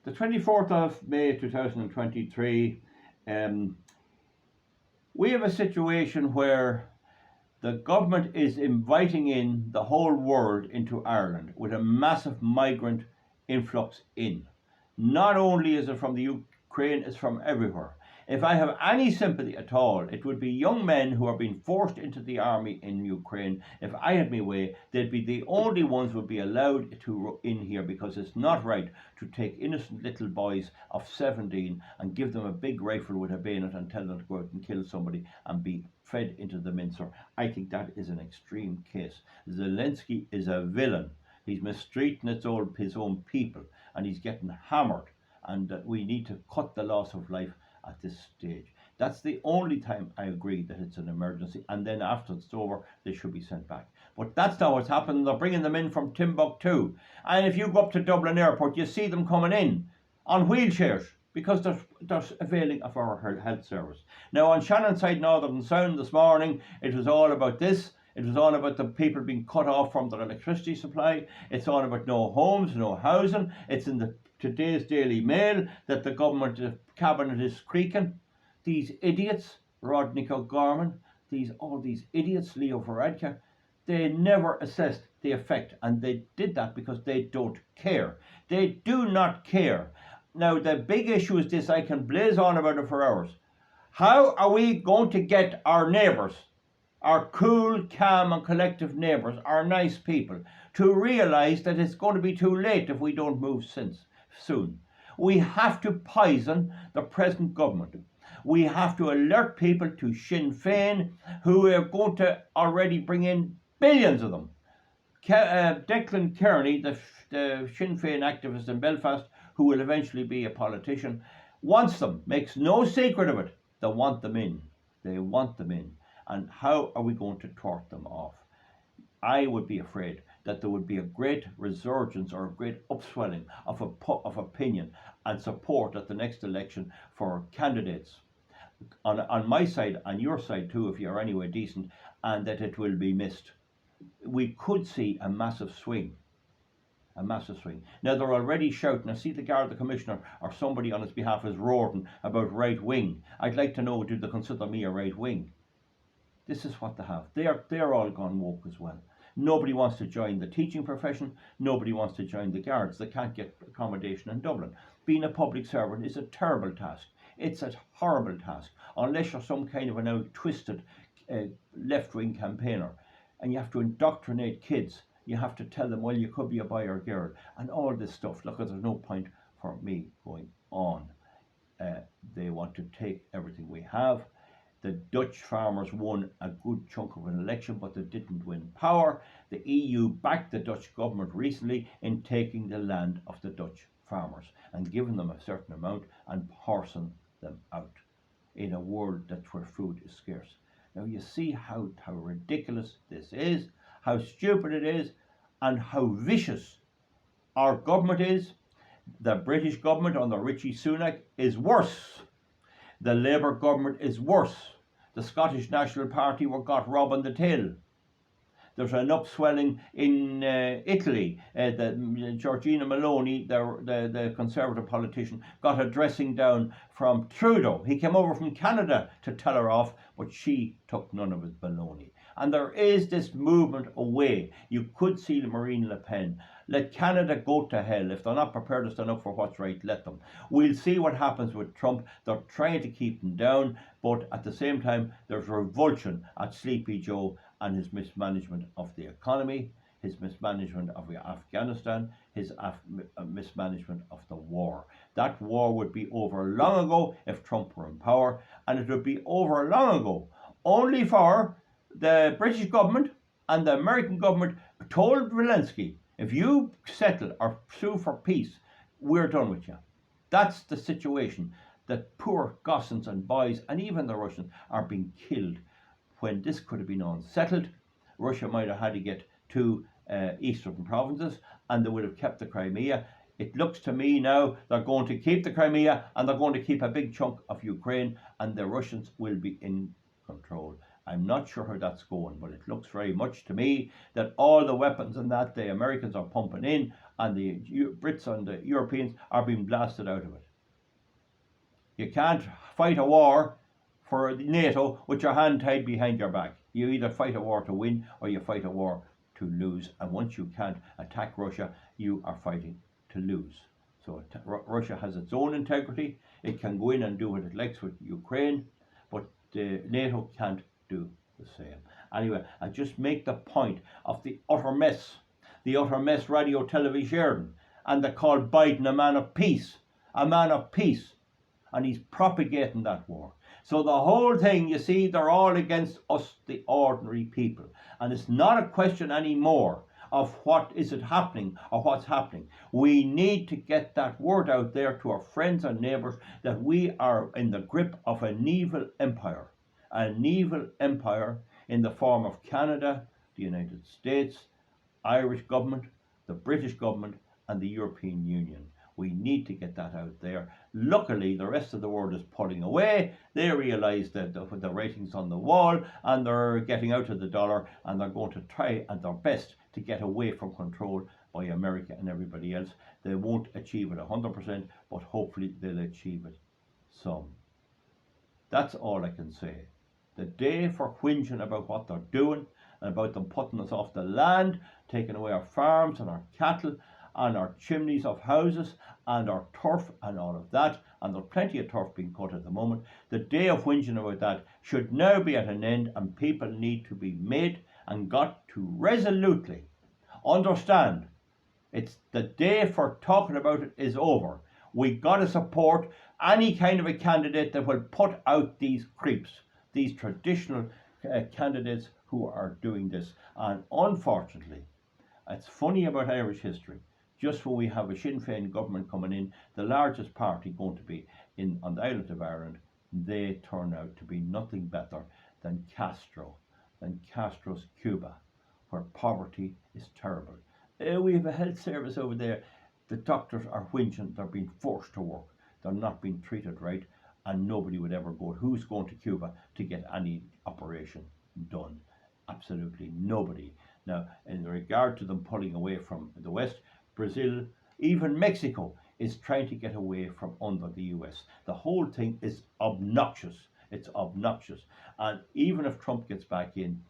The 24th of May 2023, we have a situation where the government is inviting in the whole world into Ireland with a massive migrant influx in. Not only is it from the Ukraine, it's from everywhere. If I have any sympathy at all, it would be young men who are being forced into the army in Ukraine. If I had my way, they'd be the only ones who would be allowed to in here, because it's not right to take innocent little boys of 17 and give them a big rifle with a bayonet and tell them to go out and kill somebody and be fed into the mincer. I think that is an extreme case. Zelensky is a villain. He's mistreating his own people, and he's getting hammered, and we need to cut the loss of life at this stage. That's the only time I agree that it's an emergency, and then after it's over, they should be sent back. But that's not what's happening. They're bringing them in from Timbuktu. And if you go up to Dublin Airport, you see them coming in on wheelchairs because they're availing of our health service. Now, on Shannonside Northern Sound this morning, it was all about this. It was all about the people being cut off from their electricity supply. It's all about no homes, no housing. It's in today's Daily Mail that the government, the cabinet is creaking. These idiots, Roderick O'Gorman, all these idiots, Leo Varadkar, they never assessed the effect, and they did that because they don't care. They do not care. Now, the big issue is this. I can blaze on about it for hours. How are we going to get our neighbours, our cool, calm and collective neighbours, our nice people, to realise that it's going to be too late if we don't move soon? We have to poison the present government. We have to alert people to Sinn Féin, who are going to already bring in billions of them. Declan Kearney, the Sinn Féin activist in Belfast, who will eventually be a politician, wants them, makes no secret of it. They want them in. They want them in. And how are we going to thwart them off? I would be afraid that there would be a great resurgence or a great upswelling of opinion and support at the next election for candidates on my side, on your side too, if you're anyway decent, and that it will be missed. We could see a massive swing. A massive swing. Now, they're already shouting. I see the Garda Commissioner or somebody on his behalf is roaring about right wing. I'd like to know, do they consider me a right wing? This is what they have. They're all gone woke as well. Nobody wants to join the teaching profession. Nobody wants to join the guards. They can't get accommodation in Dublin. Being a public servant is a terrible task. It's a horrible task, unless you're some kind of an out twisted left-wing campaigner, and you have to indoctrinate kids. You have to tell them, well, you could be a boy or girl, and all this stuff. Look, there's no point for me going on. They want to take everything we have. The Dutch farmers won a good chunk of an election, but they didn't win power. The EU backed the Dutch government recently in taking the land of the Dutch farmers and giving them a certain amount and parsing them out in a world that's where food is scarce. Now you see how ridiculous this is, how stupid it is, and how vicious our government is. The British government under Richie Sunak is worse. The Labour government is worse. The Scottish National Party got robbing the till. There's an upswelling in Italy. Giorgina Meloni, the Conservative politician, got a dressing down from Trudeau. He came over from Canada to tell her off, but she took none of his baloney. And there is this movement away. You could see Marine Le Pen. Let Canada go to hell. If they're not prepared to stand up for what's right, let them. We'll see what happens with Trump. They're trying to keep him down, but at the same time, there's revulsion at Sleepy Joe and his mismanagement of the economy, his mismanagement of Afghanistan, his mismanagement of the war. That war would be over long ago if Trump were in power, and it would be over long ago only for the British government and the American government told Zelensky, if you settle or sue for peace, we're done with you. That's the situation, that poor Gossans and boys and even the Russians are being killed when this could have been unsettled. Russia might have had to get two eastern provinces and they would have kept the Crimea. It looks to me now they're going to keep the Crimea and they're going to keep a big chunk of Ukraine, and the Russians will be in control. I'm not sure how that's going, but it looks very much to me that all the weapons and that the Americans are pumping in and the Brits and the Europeans are being blasted out of it. You can't fight a war for NATO with your hand tied behind your back. You either fight a war to win or you fight a war to lose. And once you can't attack Russia, you are fighting to lose. So Russia has its own integrity. It can go in and do what it likes with Ukraine, but NATO can't do the same. Anyway, I just make the point of the utter mess Radio Television, and they call Biden a man of peace, and he's propagating that war. So the whole thing, you see, they're all against us, the ordinary people. And it's not a question anymore of what is it happening or what's happening. We need to get that word out there to our friends and neighbours that we are in the grip of an evil empire in the form of Canada, the United States, Irish government, the British government, and the European Union. We need to get that out there. Luckily, the rest of the world is pulling away. They realise that the writing's on the wall, and they're getting out of the dollar, and they're going to try at their best to get away from control by America and everybody else. They won't achieve it 100%, but hopefully they'll achieve it some. That's all I can say. The day for whinging about what they're doing, and about them putting us off the land, taking away our farms and our cattle, and our chimneys of houses, and our turf, and all of that, and there's plenty of turf being cut at the moment. The day of whinging about that should now be at an end, and people need to be made and got to resolutely understand it's the day for talking about it is over. We got to support any kind of a candidate that will put out these creeps, these traditional candidates who are doing this. And unfortunately, it's funny about Irish history. Just when we have a Sinn Féin government coming in, the largest party going to be on the island of Ireland, they turn out to be nothing better than Castro's Cuba, where poverty is terrible. We have a health service over there. The doctors are whinging. They're being forced to work. They're not being treated right, and nobody would ever go. Who's going to Cuba to get any operation done? Absolutely nobody. Now, in regard to them pulling away from the West, Brazil, even Mexico is trying to get away from under the US. The whole thing is obnoxious. It's obnoxious. And even if Trump gets back in,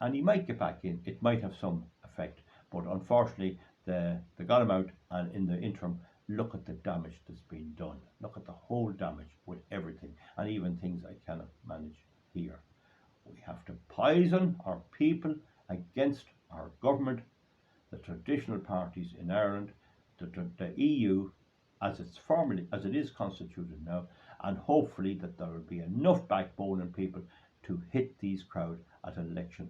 and he might get back in, it might have some effect. But unfortunately, they got him out, and in the interim, look at the damage that's been done. Look at the whole damage with everything, and even things I cannot manage here. We have to poison our people against our government, the traditional parties in Ireland, the EU as it is constituted now, and hopefully that there will be enough backbone in people to hit these crowds at election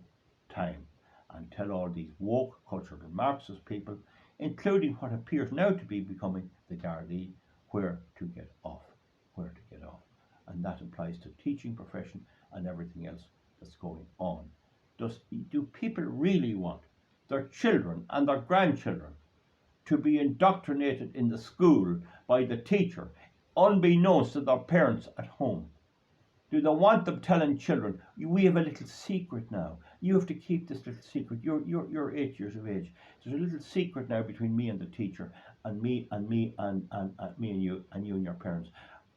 time and tell all these woke cultural Marxist people, including what appears now to be becoming the Gardaí, where to get off. And that applies to teaching profession and everything else that's going on. Do people really want their children and their grandchildren to be indoctrinated in the school by the teacher, unbeknownst to their parents at home? Do they want them telling children, we have a little secret now. You have to keep this little secret. You're 8 years of age. There's a little secret now between me and the teacher, and me and you and your parents.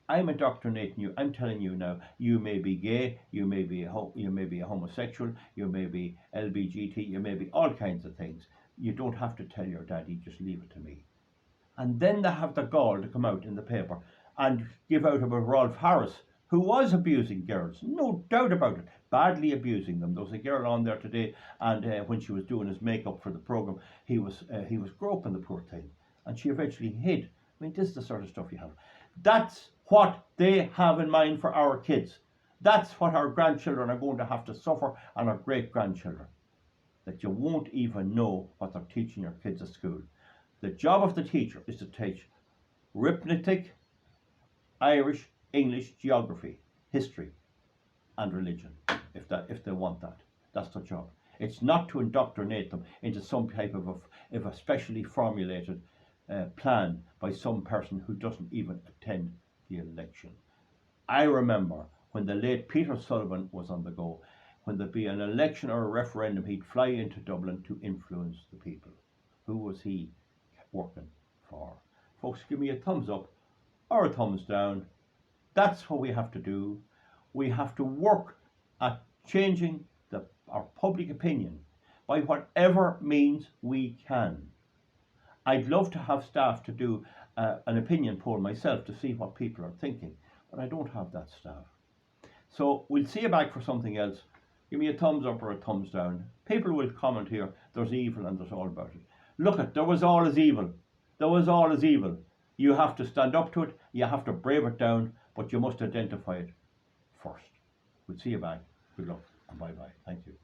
I'm indoctrinating you. I'm telling you now. You may be gay. You may be a homosexual. You may be LGBT. You may be all kinds of things. You don't have to tell your daddy. Just leave it to me. And then they have the gall to come out in the paper and give out about Rolf Harris, who was abusing girls, no doubt about it, badly abusing them. There was a girl on there today, and when she was doing his makeup for the program, he was groping the poor thing, and she eventually hid. I mean, this is the sort of stuff you have. That's what they have in mind for our kids. That's what our grandchildren are going to have to suffer, and our great-grandchildren. That you won't even know what they're teaching your kids at school. The job of the teacher is to teach arithmetic, Irish, English, geography, history, and religion, if they want that. That's their job. It's not to indoctrinate them into some type of a specially formulated plan by some person who doesn't even attend the election. I remember when the late Peter Sullivan was on the go, when there'd be an election or a referendum, he'd fly into Dublin to influence the people. Who was he? working for. Folks, give me a thumbs up or a thumbs down. That's what we have to do. We have to work at changing our public opinion by whatever means we can. I'd love to have staff to do an opinion poll myself to see what people are thinking, but I don't have that staff. So we'll see you back for something else. Give me a thumbs up or a thumbs down. People will comment here, there's evil and there's all about it. Look at, there was all is evil. There was all is evil. You have to stand up to it, you have to brave it down, but you must identify it first. We'll see you back. Good luck and bye bye. Thank you.